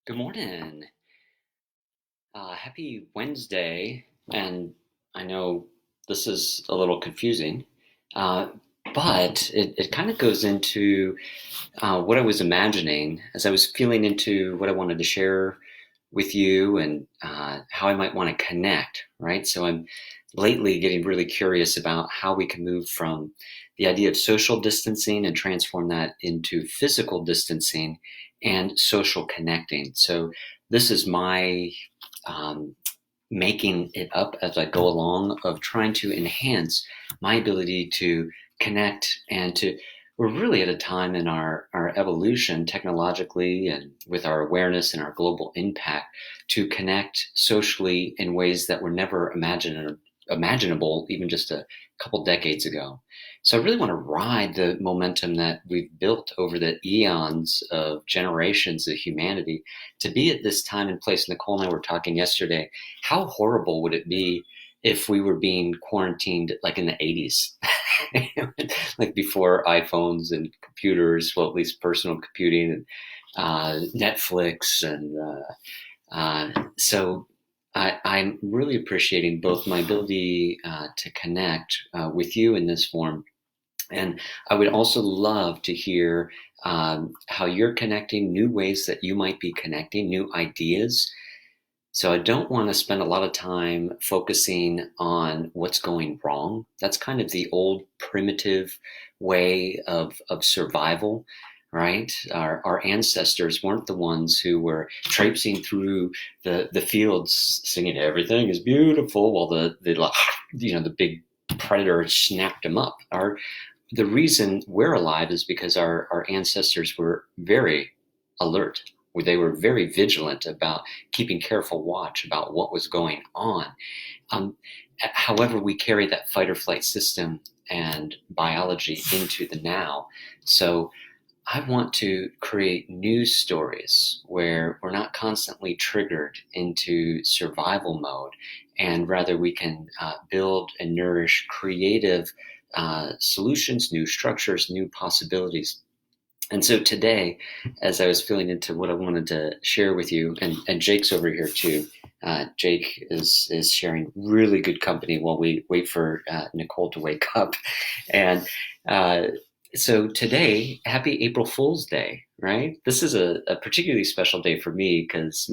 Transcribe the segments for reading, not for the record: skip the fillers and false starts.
Good morning. Happy Wednesday. And I know this is a little confusing, uh, but it kind of goes into what I was imagining as I was feeling into what I wanted to share with you and how I might want to connect, right? So I'm lately getting really curious about how we can move from the idea of social distancing and transform that into physical distancing and social connecting. So this is my um, making it up as I go along of trying to enhance my ability to connect and to we're really at a time in our evolution technologically and with our awareness and our global impact to connect socially in ways that were never imaginable even just a couple decades ago. So I really want to ride the momentum that we've built over the eons of generations of humanity to be at this time and place. Nicole and I were talking yesterday, how horrible would it be if we were being quarantined like in the 80s? Like before iPhones and computers, well, at least personal computing and Netflix. I'm really appreciating both my ability to connect with you in this form. And I would also love to hear how you're connecting, new ways that you might be connecting, new ideas. So I don't want to spend a lot of time focusing on what's going wrong. That's kind of the old primitive way of survival, right? Our ancestors weren't the ones who were traipsing through the fields singing everything is beautiful while the big predator snapped them up. The reason we're alive is because our ancestors were very alert. They were very vigilant about keeping careful watch about what was going on. Um, However, we carry that fight or flight system and biology into the now. So I want to create new stories where we're not constantly triggered into survival mode, and rather we can build and nourish creative solutions, new structures, new possibilities. And so today, as I was feeling into what I wanted to share with you, and Jake's over here too. Jake is sharing really good company while we wait for Nicole to wake up. And uh, so today, happy April Fool's Day, right? This is a particularly special day for me because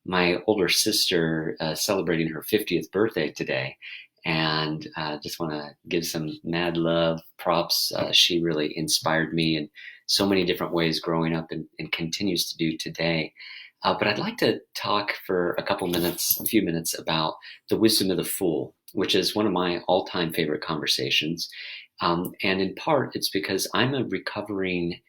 my older sister celebrating her 50th birthday today. And just want to give some mad love, props. She really inspired me in so many different ways growing up and continues to do today. But I'd like to talk for a few minutes about the wisdom of the fool, which is one of my all-time favorite conversations. And in part, it's because I'm a recovering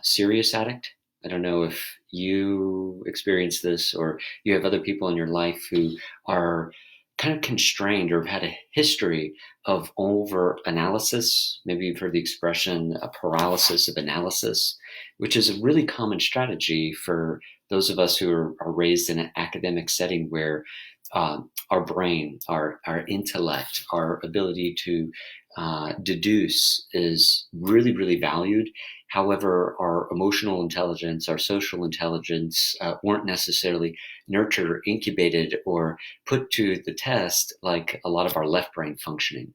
serious addict. I don't know if you experience this or you have other people in your life who are kind of constrained or have had a history of over analysis. Maybe you've heard the expression a paralysis of analysis, which is a really common strategy for those of us who are raised in an academic setting where our brain, our intellect, our ability to deduce is really, really valued. However, our emotional intelligence, our social intelligence weren't necessarily nurtured or incubated or put to the test like a lot of our left brain functioning.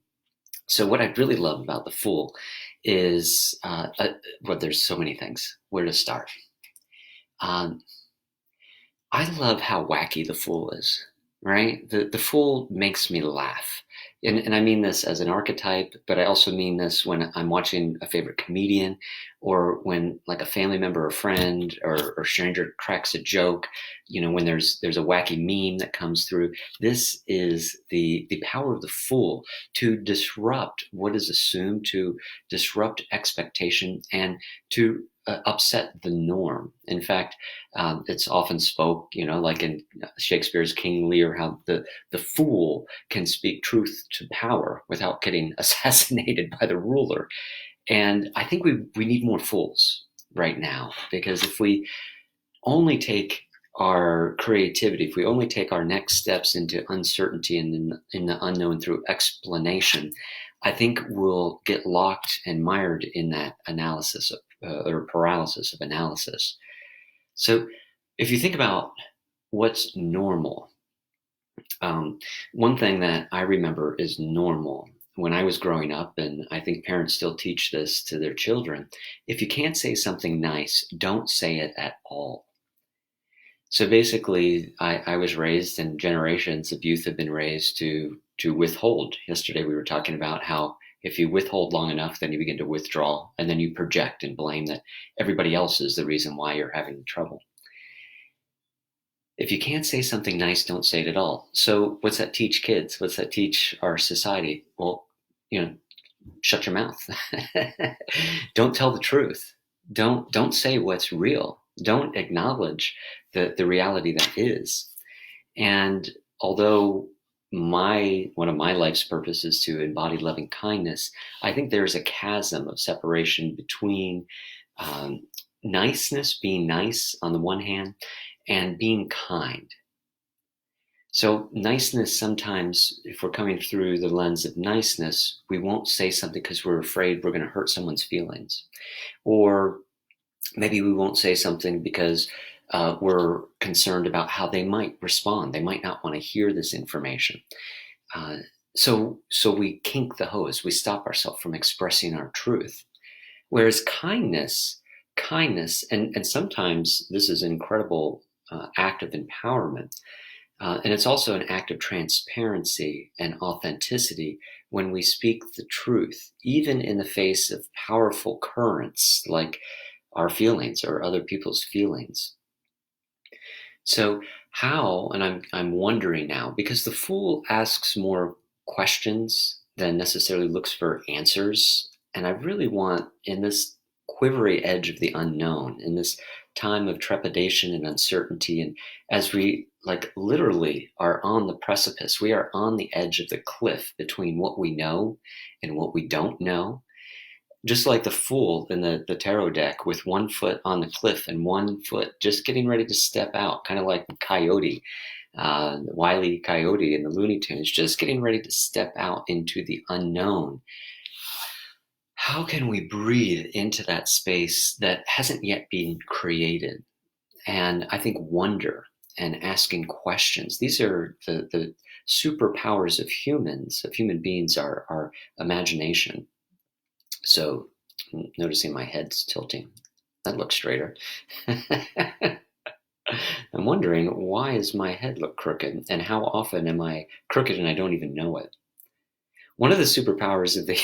So what I really love about The Fool is, well, there's so many things. Where to start? Um, I love how wacky The Fool is, right? The Fool makes me laugh. And I mean this as an archetype, but I also mean this when I'm watching a favorite comedian or when like a family member or friend or stranger cracks a joke, when there's a wacky meme that comes through. This is the power of the Fool to disrupt what is assumed, to disrupt expectation, and to upset the norm. In fact, it's often spoke, like in Shakespeare's King Lear, how the fool can speak truth to power without getting assassinated by the ruler. And I think we need more fools right now, because if we only take our creativity, if we only take our next steps into uncertainty and in the unknown through explanation, I think we'll get locked and mired in that analysis or paralysis of analysis. So If you think about what's normal, one thing that I remember is normal when I was growing up, and I think parents still teach this to their children. If you can't say something nice, don't say it at all. So basically, I was raised, and generations of youth have been raised to withhold. Yesterday, we were talking about how if you withhold long enough, then you begin to withdraw, and then you project and blame that everybody else is the reason why you're having trouble. If you can't say something nice, don't say it at all. So what's that teach kids? What's that teach our society? Well, you know, shut your mouth. Don't tell the truth. Don't say what's real. Don't acknowledge the reality that is. And although my one of my life's purposes is to embody loving kindness, I think there's a chasm of separation between um, niceness, being nice on the one hand, and being kind. So, niceness sometimes, if we're coming through the lens of niceness, we won't say something because we're afraid we're going to hurt someone's feelings. Or maybe we won't say something because we're concerned about how they might respond. They might not want to hear this information. Uh, so we kink the hose. We stop ourselves from expressing our truth. Whereas kindness, and sometimes this is an incredible act of empowerment. And it's also an act of transparency and authenticity when we speak the truth, even in the face of powerful currents like our feelings or other people's feelings. So how, and I'm wondering now, because the fool asks more questions than necessarily looks for answers. And I really want, in this quivery edge of the unknown, in this time of trepidation and uncertainty, and as we like literally are on the precipice, we are on the edge of the cliff between what we know and what we don't know, just like the fool in the tarot deck with one foot on the cliff and one foot just getting ready to step out, kind of like Coyote, Wile E. Coyote in the Looney Tunes, just getting ready to step out into the unknown. How can we breathe into that space that hasn't yet been created? And I think wonder and asking questions, these are the superpowers of humans, of human beings, our imagination. So noticing my head's tilting. That looks straighter. I'm wondering, why does my head look crooked, and how often am I crooked and I don't even know it? One of the superpowers of the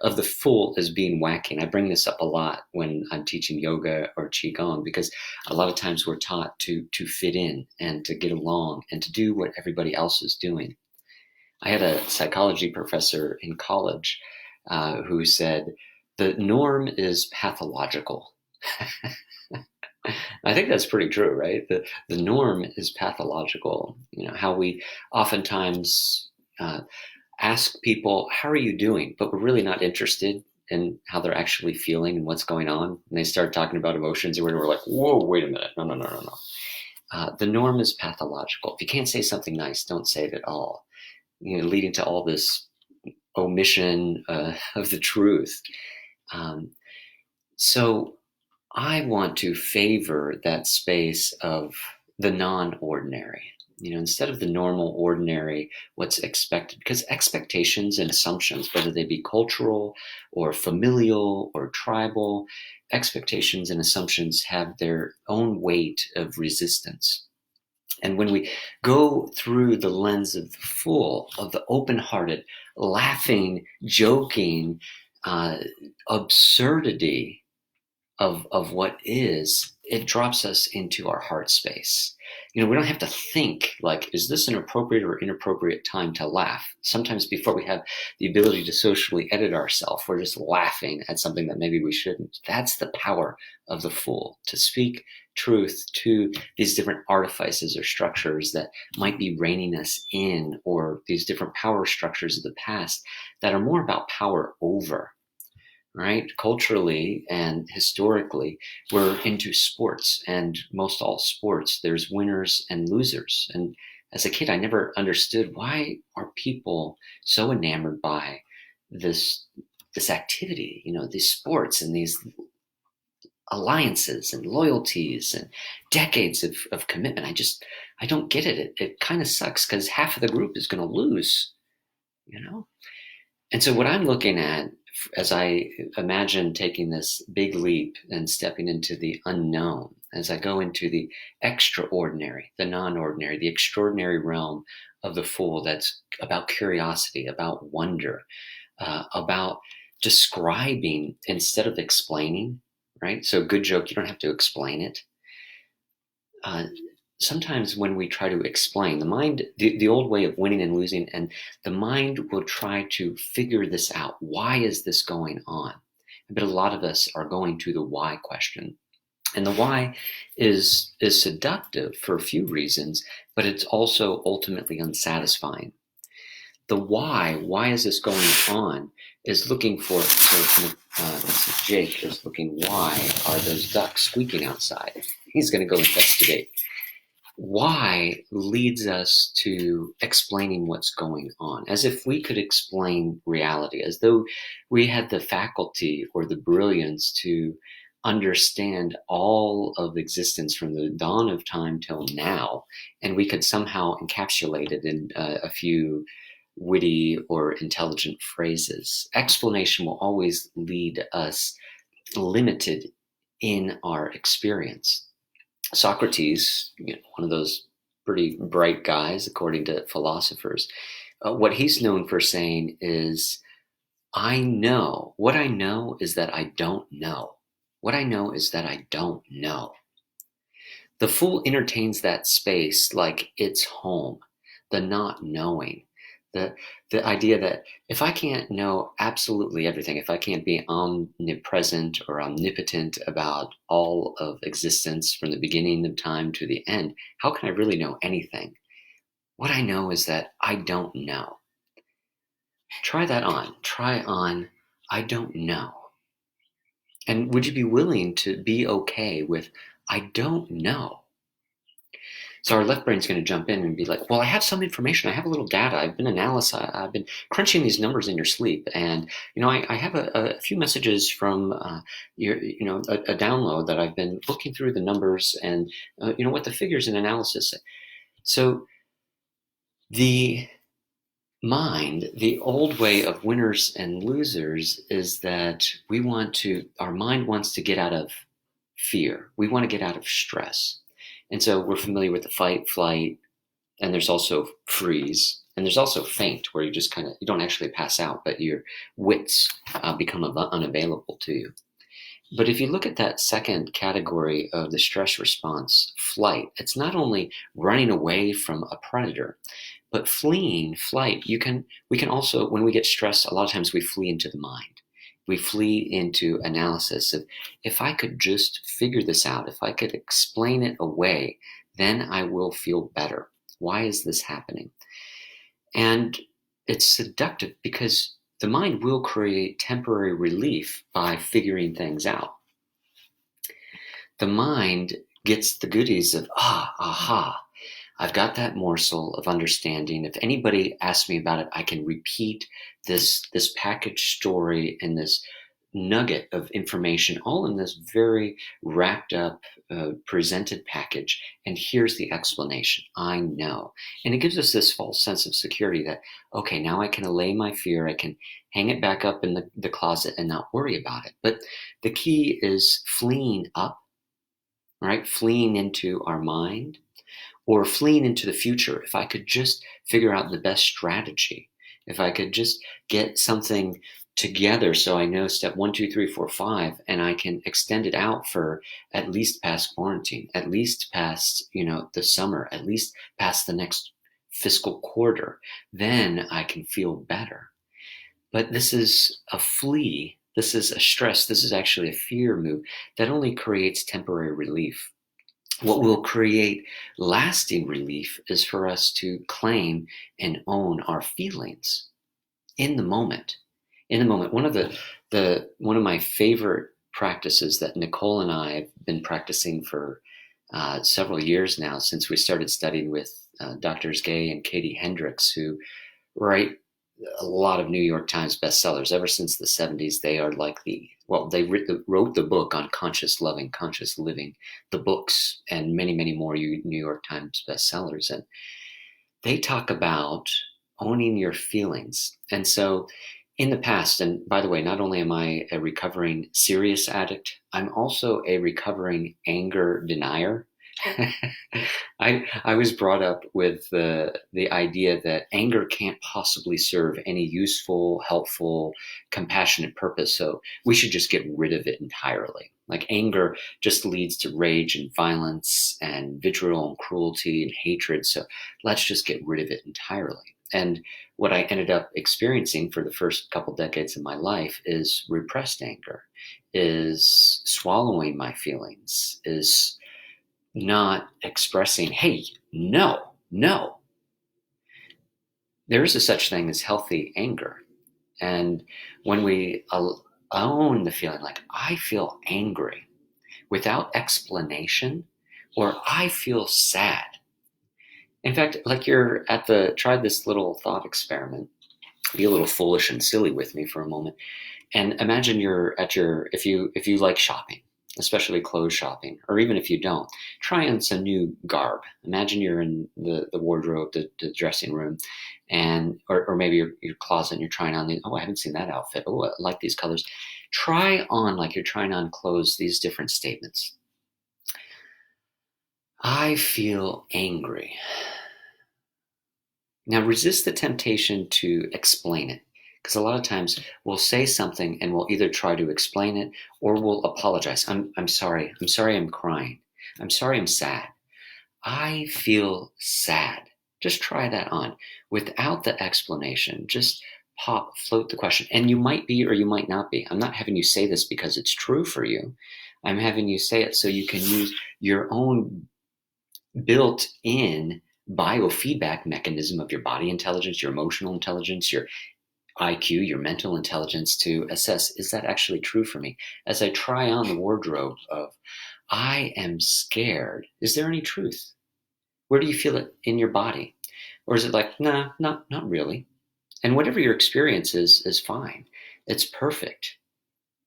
of the fool is being whacking. I bring this up a lot when I'm teaching yoga or qigong, because a lot of times we're taught to fit in and to get along and to do what everybody else is doing. I had a psychology professor in college who said the norm is pathological. I think that's pretty true, right? The norm is pathological. You know, how we oftentimes ask people, "How are you doing?" But we're really not interested in how they're actually feeling and what's going on. And they start talking about emotions, or we're like, "Whoa, wait a minute, no, no, no, no, no." The norm is pathological. If you can't say something nice, don't say it at all. You know, leading to all this omission of the truth. Um, so I want to favor that space of the non-ordinary. You know, instead of the normal, ordinary, what's expected, because expectations and assumptions, whether they be cultural or familial or tribal, expectations and assumptions have their own weight of resistance. And when we go through the lens of the fool, of the open hearted, laughing, joking, uh, absurdity of what is, it drops us into our heart space. You know, we don't have to think like, is this an appropriate or inappropriate time to laugh? Sometimes before we have the ability to socially edit ourselves, we're just laughing at something that maybe we shouldn't. That's the power of the fool, to speak truth to these different artifices or structures that might be reining us in, or these different power structures of the past that are more about power over. Right? Culturally and historically, we're into sports, and most all sports, there's winners and losers. And as a kid, I never understood, why are people so enamored by this activity, you know, these sports and these alliances and loyalties and decades of commitment. I don't get it. It kind of sucks because half of the group is going to lose, you know? And so what I'm looking at as I imagine taking this big leap and stepping into the unknown, as I go into the extraordinary, the non-ordinary, the extraordinary realm of the Fool, that's about curiosity, about wonder, about describing instead of explaining, right? So good joke, you don't have to explain it. Uh, Sometimes when we try to explain, the mind, the old way of winning and losing, and the mind will try to figure this out. Why is this going on? But a lot of us are going to the why question. And the why is seductive for a few reasons, but it's also ultimately unsatisfying. The why is this going on, is looking for, so this is Jake is looking, why are those ducks squeaking outside? He's going to go investigate. Why leads us to explaining what's going on, as if we could explain reality, as though we had the faculty or the brilliance to understand all of existence from the dawn of time till now, and we could somehow encapsulate it in a few witty or intelligent phrases. Explanation will always lead us limited in our experience. Socrates, one of those pretty bright guys, according to philosophers, what he's known for saying is, I know. What I know is that I don't know. What I know is that I don't know. The Fool entertains that space like it's home, the not knowing, the the idea that if I can't know absolutely everything, if I can't be omnipresent or omnipotent about all of existence from the beginning of time to the end, how can I really know anything? What I know is that I don't know. Try that on. Try on, I don't know. And would you be willing to be okay with, I don't know? So our left brain's going to jump in and be like, well, I have some information. I have a little data. I've been I've been crunching these numbers in your sleep. And, I have a few messages from a download that I've been looking through the numbers and, what the figures and analysis say. So the mind, the old way of winners and losers, is that our mind wants to get out of fear. We want to get out of stress. And so we're familiar with the fight, flight, and there's also freeze. And there's also faint, where you just you don't actually pass out, but your wits become unavailable to you. But if you look at that second category of the stress response, flight, it's not only running away from a predator, but fleeing, flight. We can also, when we get stressed, a lot of times we flee into the mind. We flee into analysis of, if I could just figure this out, if I could explain it away, then I will feel better. Why is this happening? And it's seductive because the mind will create temporary relief by figuring things out. The mind gets the goodies of, aha, I've got that morsel of understanding. If anybody asks me about it, I can repeat this package story and this nugget of information, all in this very wrapped up, presented package. And here's the explanation. I know. And it gives us this false sense of security that, okay, now I can allay my fear. I can hang it back up in the closet and not worry about it. But the key is fleeing up, right? Fleeing into our mind, or fleeing into the future. If I could just figure out the best strategy, if I could just get something together so I know step 1, 2, 3, 4, 5, and I can extend it out for at least past quarantine, at least past, the summer, at least past the next fiscal quarter, then I can feel better. But this is a flee. This is a stress. This is actually a fear move that only creates temporary relief. What will create lasting relief is for us to claim and own our feelings in the moment. In the moment. One of my favorite practices that Nicole and I have been practicing for several years now, since we started studying with Drs. Gay and Katie Hendricks, who write a lot of New York Times bestsellers. Ever since the 70s, they are like they wrote the book on conscious loving, conscious living, the books, and many, many more New York Times bestsellers. And they talk about owning your feelings. And so in the past, and by the way, not only am I a recovering serious addict, I'm also a recovering anger denier. I was brought up with the idea that anger can't possibly serve any useful, helpful, compassionate purpose, so we should just get rid of it entirely. Like anger just leads to rage and violence and vitriol and cruelty and hatred, so let's just get rid of it entirely. And what I ended up experiencing for the first couple decades of my life is repressed anger, is swallowing my feelings, is not expressing, hey, no, no. There is a such thing as healthy anger. And when we own the feeling, like, I feel angry without explanation, or I feel sad. In fact, like try this little thought experiment. Be a little foolish and silly with me for a moment. And imagine you're if you like shopping, especially clothes shopping, or even if you don't, try on some new garb. Imagine you're in the wardrobe, the dressing room, and or maybe your closet, and you're trying on I haven't seen that outfit. Oh, I like these colors. Try on, like you're trying on clothes, these different statements. I feel angry. Now resist the temptation to explain it. Because a lot of times we'll say something and we'll either try to explain it or we'll apologize. I'm sorry. I'm sorry I'm crying. I'm sorry I'm sad. I feel sad. Just try that on without the explanation. Just float the question. And you might be or you might not be. I'm not having you say this because it's true for you. I'm having you say it so you can use your own built-in biofeedback mechanism of your body intelligence, your emotional intelligence, your IQ, your mental intelligence, to assess, is that actually true for me? As I try on the wardrobe of, I am scared, is there any truth? Where do you feel it in your body? Or is it like, nah, not really? And whatever your experience is fine. It's perfect.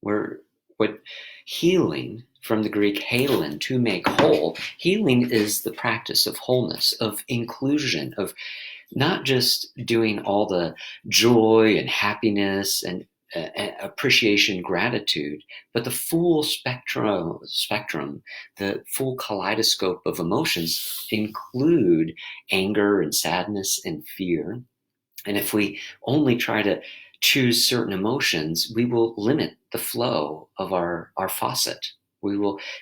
What healing, from the Greek halen, to make whole, healing is the practice of wholeness, of inclusion, of not just doing all the joy and happiness and appreciation, gratitude, but the full spectrum, the full kaleidoscope of emotions include anger and sadness and fear. And if we only try to choose certain emotions, we will limit the flow of our faucet.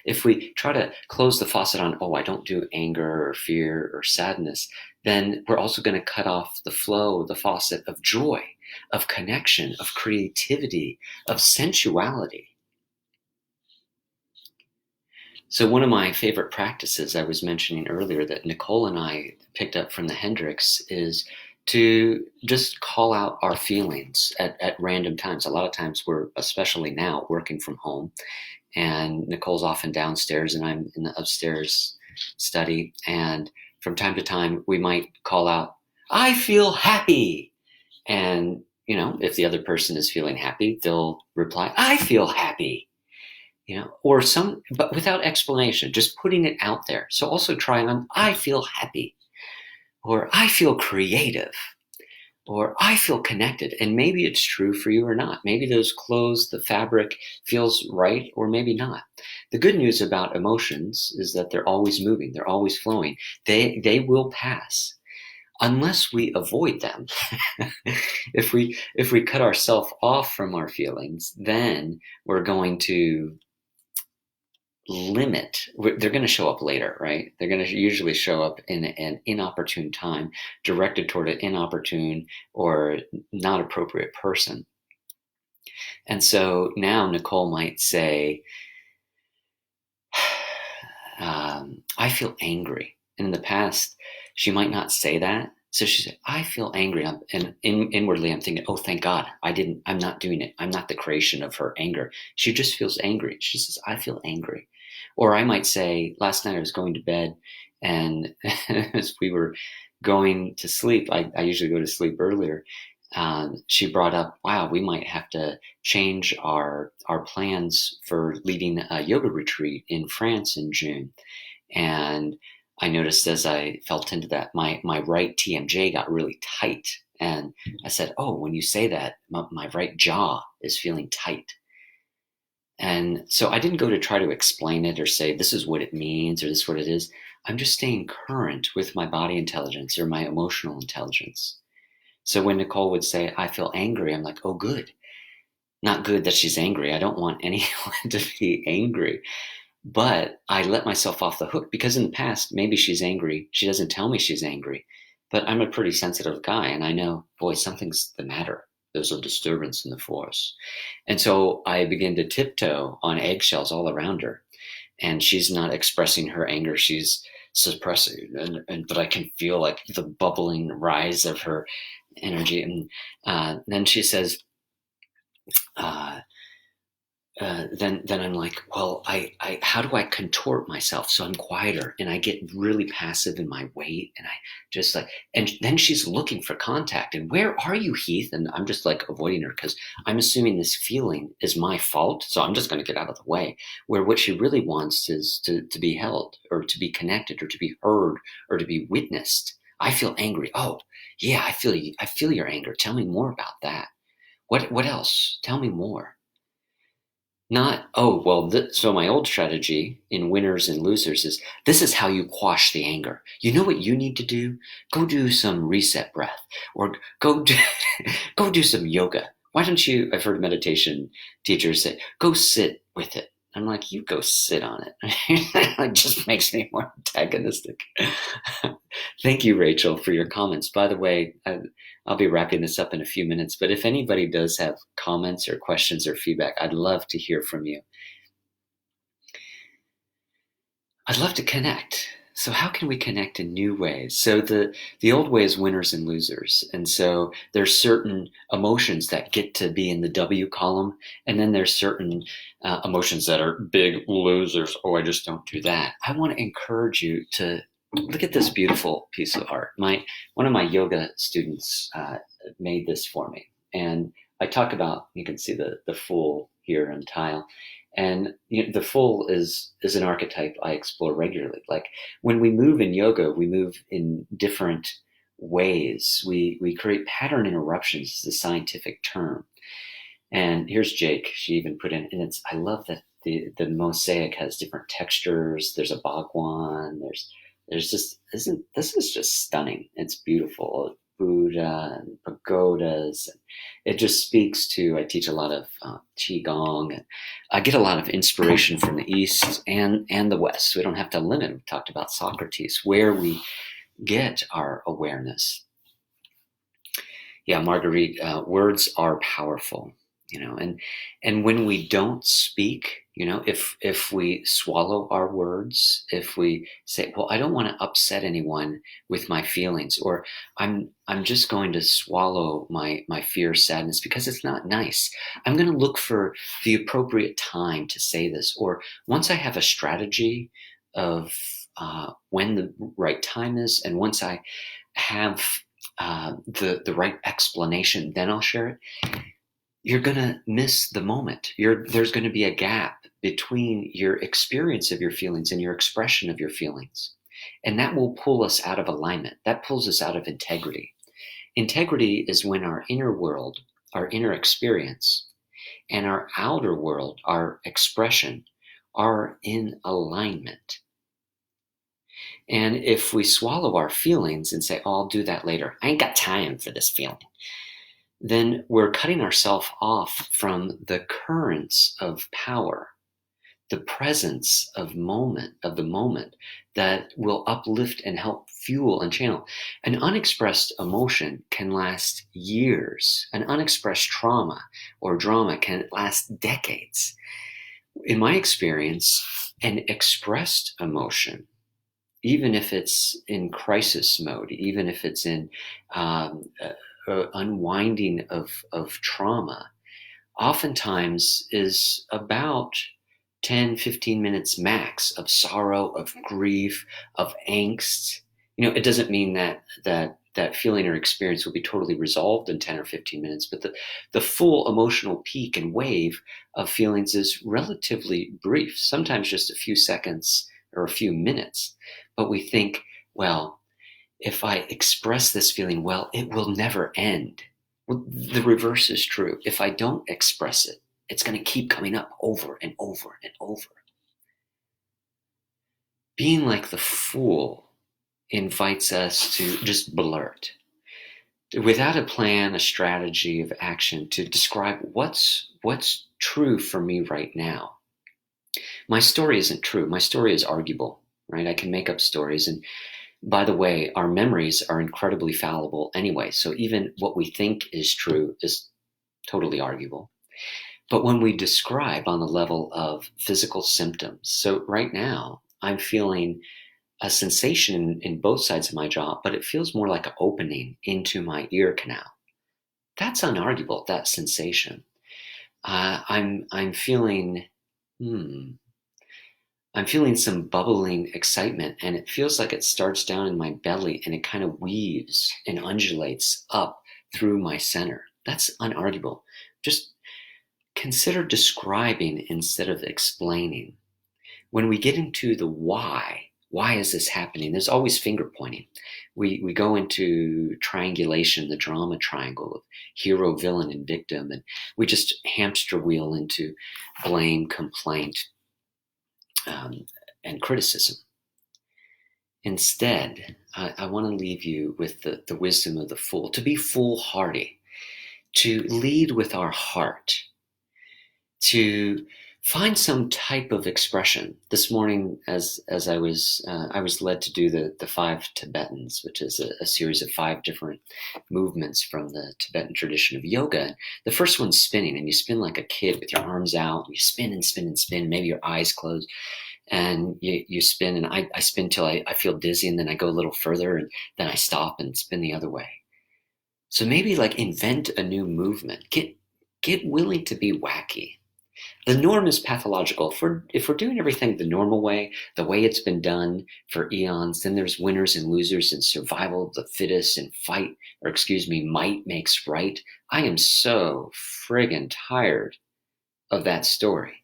If we try to close the faucet on, I don't do anger or fear or sadness, then we're also going to cut off the flow, the faucet of joy, of connection, of creativity, of sensuality. So one of my favorite practices I was mentioning earlier that Nicole and I picked up from the Hendricks is to just call out our feelings at random times. A lot of times we're, especially now, working from home, and Nicole's often downstairs and I'm in the upstairs study. And from time to time, we might call out, I feel happy. And, if the other person is feeling happy, they'll reply, I feel happy. But without explanation, just putting it out there. So also trying on, I feel happy, or I feel creative, or I feel connected. And maybe it's true for you or not. Maybe those clothes, the fabric feels right, or maybe not. The good news about emotions is that they're always moving. They're always flowing. They will pass unless we avoid them. If we cut ourselves off from our feelings, then we're going to limit. They're going to show up later, right? They're going to usually show up in an inopportune time, directed toward an inopportune or not appropriate person. And so now Nicole might say, I feel angry. And in the past, she might not say that. So she said, I feel angry. And inwardly, I'm thinking, oh, thank God, I'm not doing it. I'm not the creation of her anger. She just feels angry. She says, I feel angry. Or I might say, last night I was going to bed, and as we were going to sleep, I usually go to sleep earlier, she brought up, wow, we might have to change our plans for leading a yoga retreat in France in June. And I noticed as I felt into that, my right TMJ got really tight. And I said, oh, when you say that, my right jaw is feeling tight. And so I didn't go to try to explain it or say, this is what it means or this is what it is. I'm just staying current with my body intelligence or my emotional intelligence. So when Nicole would say, I feel angry, I'm like, oh, good. Not good that she's angry. I don't want anyone to be angry. But I let myself off the hook because in the past, maybe she's angry. She doesn't tell me she's angry, but I'm a pretty sensitive guy and I know, boy, something's the matter. There's a disturbance in the force. And so I begin to tiptoe on eggshells all around her. And she's not expressing her anger. She's suppressing. But I can feel like the bubbling rise of her energy. And then she says, uh, then I'm like, well, I how do I contort myself so I'm quieter and I get really passive in my weight and I just like, and then she's looking for contact and where are you, Heath? And I'm just like avoiding her because I'm assuming this feeling is my fault, so I'm just going to get out of the way. Where what she really wants is to be held or to be connected or to be heard or to be witnessed. I feel angry. Oh, yeah, I feel you. I feel your anger. Tell me more about that. What else? Tell me more. Not, oh, well, so my old strategy in winners and losers is this is how you quash the anger. You know what you need to do? Go do some reset breath or go do, go do some yoga. Why don't you? I've heard meditation teachers say, go sit with it. I'm like, you go sit on it. It just makes me more antagonistic. Thank you, Rachel, for your comments. By the way, I'll be wrapping this up in a few minutes, but if anybody does have comments or questions or feedback, I'd love to hear from you. I'd love to connect. So how can we connect in new ways? So the old way is winners and losers. And so there's certain emotions that get to be in the W column. And then there's certain emotions that are big losers. Oh, I just don't do that. I want to encourage you to look at this beautiful piece of art. One of my yoga students made this for me. And I talk about, you can see the fool here on tile. And the full is an archetype I explore regularly. Like when we move in yoga, we move in different ways. We create pattern interruptions is the scientific term. And here's Jake. She even put in, and I love that the mosaic has different textures. There's a bhagwan. There's just this is just stunning. It's beautiful. Buddha and pagodas. It just speaks to. I teach a lot of qigong, and I get a lot of inspiration from the East and the West. We don't have to limit. We talked about Socrates, where we get our awareness. Yeah, Marguerite, words are powerful, and when we don't speak, if we swallow our words, if we say, well, I don't want to upset anyone with my feelings, or I'm just going to swallow my fear, sadness, because it's not nice. I'm going to look for the appropriate time to say this, or once I have a strategy of when the right time is, and once I have the right explanation, then I'll share it. You're going to miss the moment. There's going to be a gap between your experience of your feelings and your expression of your feelings. And that will pull us out of alignment. That pulls us out of integrity. Integrity is when our inner world, our inner experience, and our outer world, our expression, are in alignment. And if we swallow our feelings and say, oh, I'll do that later, I ain't got time for this feeling, then we're cutting ourselves off from the currents of power, the presence of the moment that will uplift and help fuel and channel. An unexpressed emotion can last years. An unexpressed trauma or drama can last decades. In my experience, an expressed emotion, even if it's in crisis mode, even if it's in unwinding of trauma, oftentimes is about 10, 15 minutes max of sorrow, of grief, of angst. It doesn't mean that that feeling or experience will be totally resolved in 10 or 15 minutes, but the full emotional peak and wave of feelings is relatively brief, sometimes just a few seconds or a few minutes. But we think, well, if I express this feeling well, it will never end. Well, the reverse is true. If I don't express it, it's going to keep coming up over and over and over. Being like the fool invites us to just blurt without a plan, a strategy of action to describe what's true for me right now. My story isn't true. My story is arguable, right? I can make up stories. And by the way, our memories are incredibly fallible anyway. So even what we think is true is totally arguable. But when we describe on the level of physical symptoms, so right now I'm feeling a sensation in both sides of my jaw, but it feels more like an opening into my ear canal. That's unarguable, that sensation. I'm feeling, I'm feeling some bubbling excitement, and it feels like it starts down in my belly and it kind of weaves and undulates up through my center. That's unarguable. Just consider describing instead of explaining. When we get into the why is this happening? There's always finger pointing. We go into triangulation, the drama triangle of hero, villain, and victim, and we just hamster wheel into blame, complaint, and criticism. Instead, I want to leave you with the wisdom of the fool, to be foolhardy, to lead with our heart, to find some type of expression. This morning, as I was led to do the 5 Tibetans, which is a series of 5 different movements from the Tibetan tradition of yoga. The first one's spinning, and you spin like a kid with your arms out. You spin and spin and spin, maybe your eyes closed, and you spin. And I spin till I feel dizzy, and then I go a little further, and then I stop and spin the other way. So maybe like invent a new movement. Get willing to be wacky. The norm is pathological. If we're doing everything the normal way, the way it's been done for eons, then there's winners and losers and survival of the fittest and might makes right. I am so friggin' tired of that story.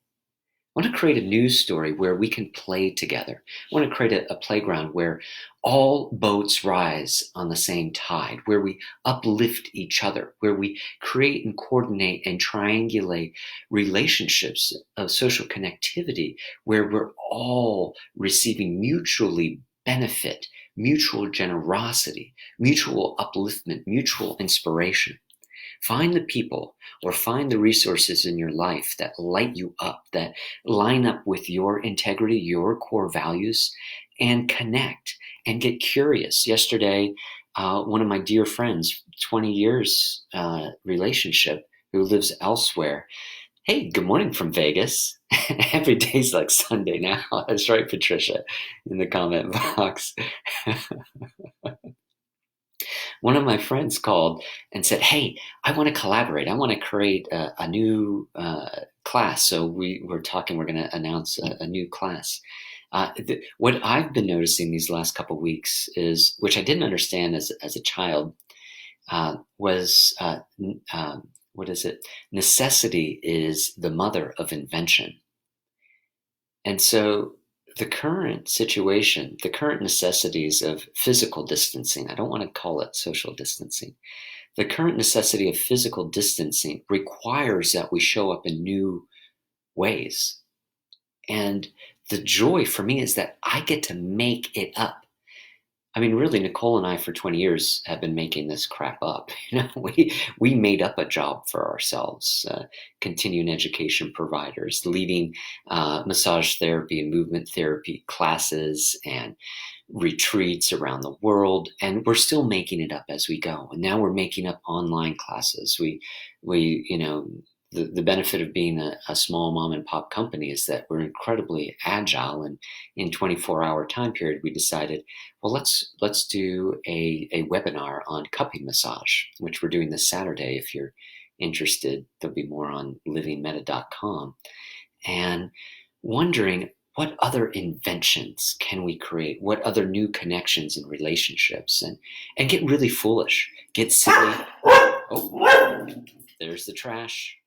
I want to create a new story where we can play together. I want to create a playground where all boats rise on the same tide, where we uplift each other, where we create and coordinate and triangulate relationships of social connectivity, where we're all receiving mutually benefit, mutual generosity, mutual upliftment, mutual inspiration. Find the people or find the resources in your life that light you up, that line up with your integrity, your core values, and connect and get curious. Yesterday, one of my dear friends, 20 years relationship, who lives elsewhere. Hey, good morning from Vegas. Every day's like Sunday now. That's right, Patricia, in the comment box. One of my friends called and said, hey, I want to collaborate. I want to create a new class. So we're talking, we're going to announce a new class. What I've been noticing these last couple of weeks is, which I didn't understand as a child, was what is it? Necessity is the mother of invention. And so the current situation, the current necessities of physical distancing, I don't want to call it social distancing. The current necessity of physical distancing requires that we show up in new ways. And the joy for me is that I get to make it up. I mean, really, Nicole and I for 20 years have been making this crap up. We made up a job for ourselves, continuing education providers, leading massage therapy and movement therapy classes and retreats around the world, and we're still making it up as we go. And now we're making up online classes. The benefit of being a small mom and pop company is that we're incredibly agile, and in 24-hour time period, we decided, well, let's do a webinar on cupping massage, which we're doing this Saturday. If you're interested, there'll be more on livingmeta.com. And wondering, What other inventions can we create? What other new connections and relationships? And get really foolish, get silly. Oh, there's the trash.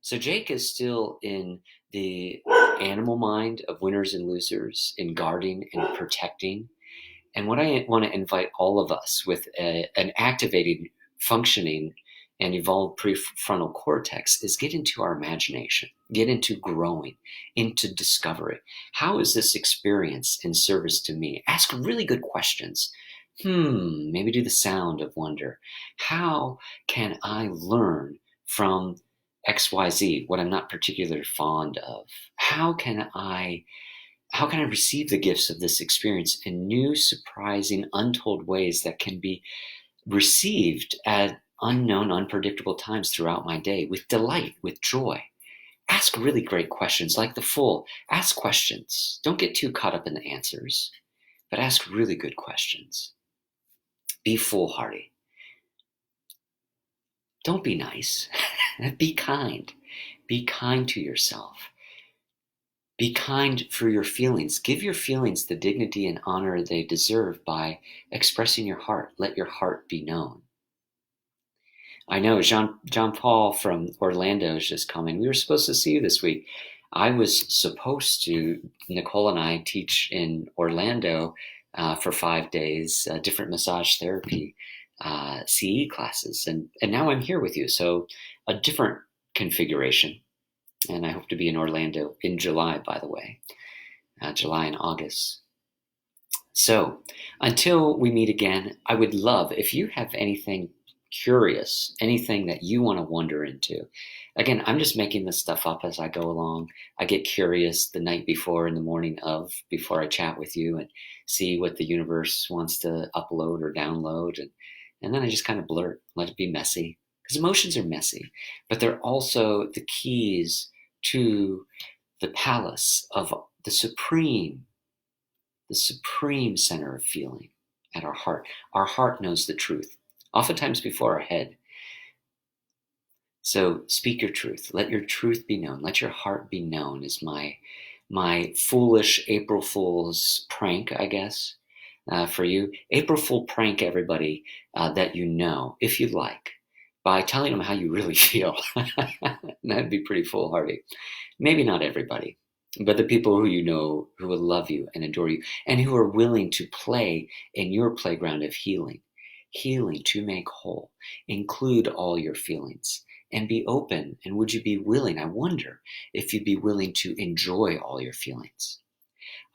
So Jake is still in the animal mind of winners and losers, in guarding and protecting. And what I want to invite all of us with an activated, functioning, and evolved prefrontal cortex is get into our imagination, get into growing, into discovery. How is this experience in service to me? Ask really good questions. Maybe do the sound of wonder. How can I learn from XYZ, what I'm not particularly fond of? How can I receive the gifts of this experience in new, surprising, untold ways that can be received at unknown, unpredictable times throughout my day with delight, with joy? Ask really great questions like the Fool. Ask questions. Don't get too caught up in the answers, but ask really good questions. Be foolhardy. Don't be nice. Be kind. Be kind to yourself. Be kind for your feelings. Give your feelings the dignity and honor they deserve by expressing your heart. Let your heart be known. I know John Paul from Orlando is just coming. We were supposed to see you this week. I was supposed to, Nicole and I teach in Orlando for 5 days, different massage therapy CE classes. And now I'm here with you. So a different configuration. And I hope to be in Orlando in July, by the way, July and August. So until we meet again, I would love if you have anything curious, anything that you want to wander into. Again, I'm just making this stuff up as I go along. I get curious the night before, in the morning of, before I chat with you and see what the universe wants to upload or download. And then I just kind of blurt, let it be messy. Because emotions are messy, but they're also the keys to the palace of the supreme center of feeling at our heart. Our heart knows the truth, oftentimes before our head. So speak your truth. Let your truth be known. Let your heart be known is my foolish April Fool's prank, I guess, for you. April Fool prank everybody that you know, if you'd like, by telling them how you really feel. That'd be pretty foolhardy. Maybe not everybody, but the people who you know who will love you and adore you and who are willing to play in your playground of healing. Healing to make whole. Include all your feelings and be open. And would you be willing? I wonder if you'd be willing to enjoy all your feelings.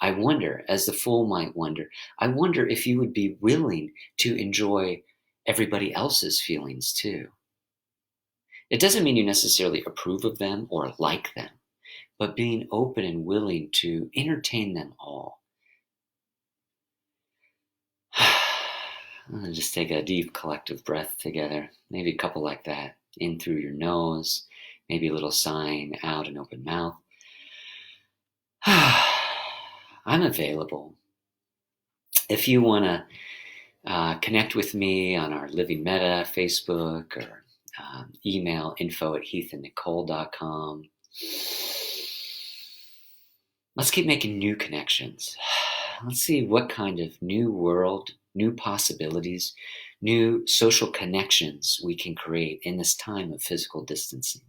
I wonder, as the Fool might wonder, I wonder if you would be willing to enjoy everybody else's feelings too. It doesn't mean you necessarily approve of them or like them, but being open and willing to entertain them all. Just take a deep collective breath together, maybe a couple like that, in through your nose, maybe a little sighing out and open mouth. I'm available. If you want to connect with me on our Living Meta, Facebook, or email info@heathandnicole.com. Let's keep making new connections. Let's see what kind of new world, new possibilities, new social connections we can create in this time of physical distancing.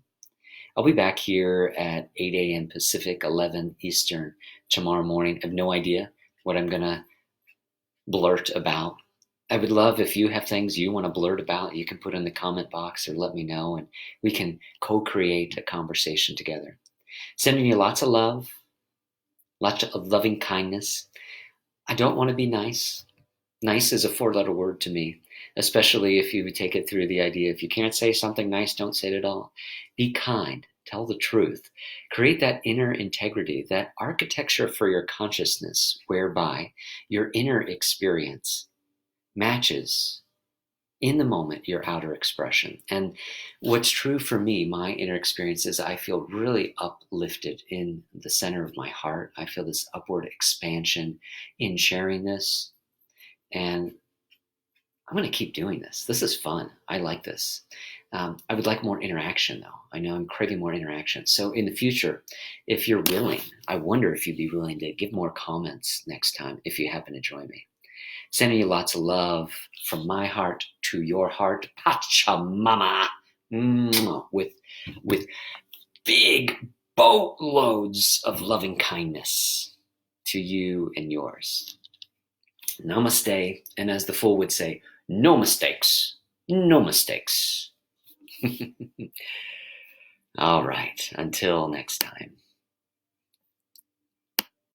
I'll be back here at 8 a.m. Pacific, 11 Eastern tomorrow morning. I have no idea what I'm going to blurt about. I would love if you have things you want to blurt about, you can put in the comment box or let me know, and we can co-create a conversation together. Sending you lots of love, lots of loving kindness. I don't want to be nice. Nice is a 4-letter word to me, especially if you take it through the idea, if you can't say something nice, don't say it at all. Be kind. Tell the truth. Create that inner integrity, that architecture for your consciousness, whereby your inner experience matches in the moment your outer expression. And what's true for me, my inner experience is I feel really uplifted in the center of my heart. I feel this upward expansion in sharing this. And I'm going to keep doing this. This is fun. I like this. I would like more interaction, though. I know I'm craving more interaction. So in the future, if you're willing, I wonder if you'd be willing to give more comments next time if you happen to join me. Sending you lots of love from my heart to your heart. Pachamama. With big boatloads of loving kindness to you and yours. Namaste. And as the fool would say, no mistakes. No mistakes. All right. Until next time.